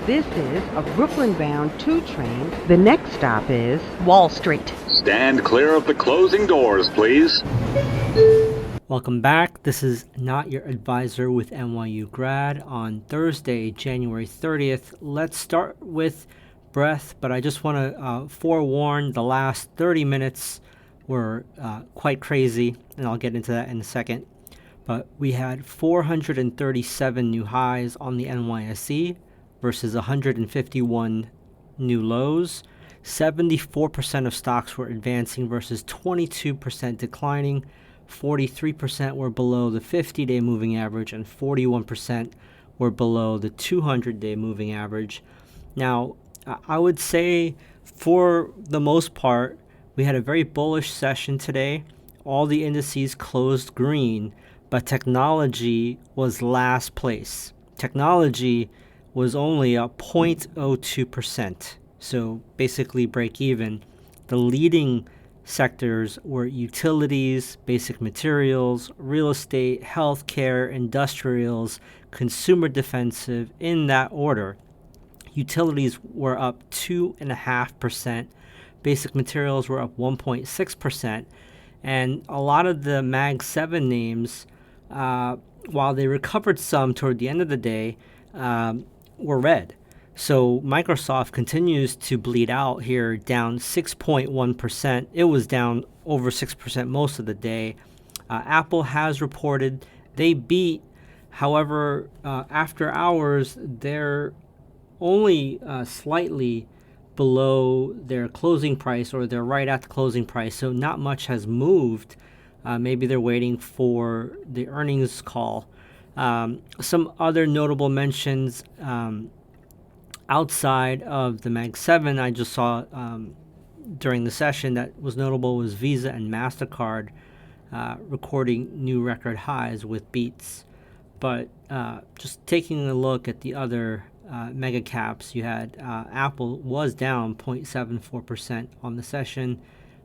This is a Brooklyn-bound 2 train. The next stop is Wall Street. Stand clear of the closing doors, please. Welcome back. This is Not Your Advisor with NYU Grad on Thursday, January 30th. Let's start with breath, but I just want to forewarn the last 30 minutes were quite crazy, and I'll get into that in a second. But we had 437 new highs on the NYSE versus 151 new lows. 74% of stocks were advancing versus 22% declining. 43% were below the 50-day moving average, and 41% were below the 200-day moving average. Now, I would say for the most part, we had a very bullish session today. All the indices closed green, but technology was last place. Technology was only a 0.02%, so basically break even. The leading sectors were utilities, basic materials, real estate, healthcare, industrials, consumer defensive, in that order. Utilities were up 2.5%. Basic materials were up 1.6%. And a lot of the Mag 7 names, while they recovered some toward the end of the day, were red. So Microsoft continues to bleed out here, down 6.1%. It was down over 6% most of the day. Apple has reported they beat. However, after hours, they're only slightly below their closing price, or they're right at the closing price. So not much has moved. Maybe they're waiting for the earnings call. Some other notable mentions outside of the Mag 7 I just saw during the session that was notable was Visa and MasterCard recording new record highs with beats. But just taking a look at the other mega caps, you had Apple was down 0.74% on the session.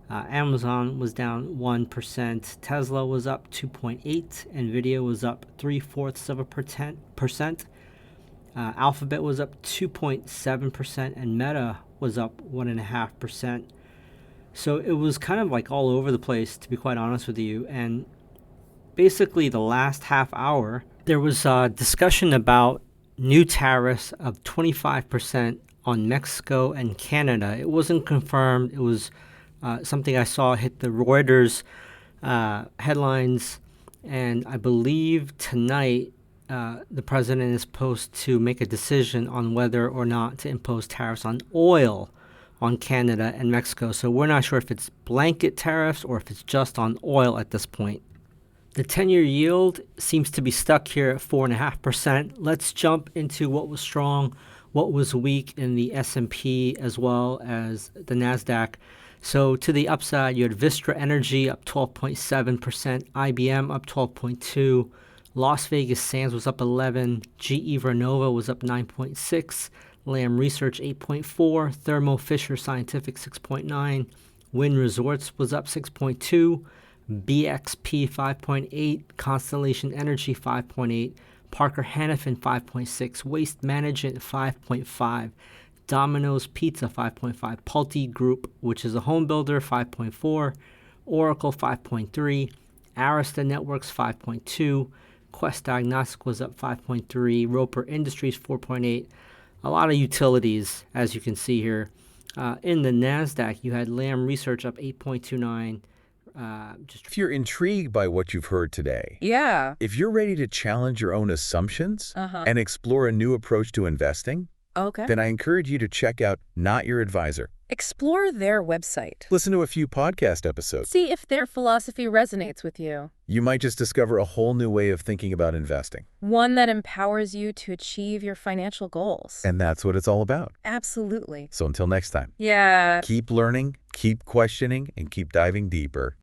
Amazon was down 1%. Tesla was up 2.8%. Nvidia was up 0.75%. Alphabet was up 2.7%, and Meta was up 1.5%. So it was kind of like all over the place, to be quite honest with you. And basically the last half hour, there was a discussion about new tariffs of 25% on Mexico and Canada. It wasn't confirmed. It was something I saw hit the Reuters headlines. And I believe tonight, the president is supposed to make a decision on whether or not to impose tariffs on oil on Canada and Mexico. So we're not sure if it's blanket tariffs or if it's just on oil at this point. The 10-year yield seems to be stuck here at 4.5%. Let's jump into what was strong, what was weak in the S&P as well as the NASDAQ. So to the upside, you had Vistra Energy up 12.7%, IBM up 12.2%. Las Vegas Sands was up 11%, GE Vernova was up 9.6%, Lam Research 8.4%, Thermo Fisher Scientific 6.9%, Wynn Resorts was up 6.2%, BXP 5.8%, Constellation Energy 5.8%, Parker Hannifin 5.6%, Waste Management 5.5%, Domino's Pizza 5.5%, Pulte Group, which is a home builder, 5.4%, Oracle 5.3%, Arista Networks 5.2%, Quest Diagnostic was up 5.3%, Roper Industries 4.8%. A lot of utilities, as you can see here. In the NASDAQ, you had Lam Research up 8.29%. If you're intrigued by what you've heard today, if you're ready to challenge your own assumptions and explore a new approach to investing, then I encourage you to check out Not Your Advisor. Explore their website. Listen to a few podcast episodes. See if their philosophy resonates with you. You might just discover a whole new way of thinking about investing. One that empowers you to achieve your financial goals. And that's what it's all about. Absolutely. So until next time. Yeah. Keep learning, keep questioning, and keep diving deeper.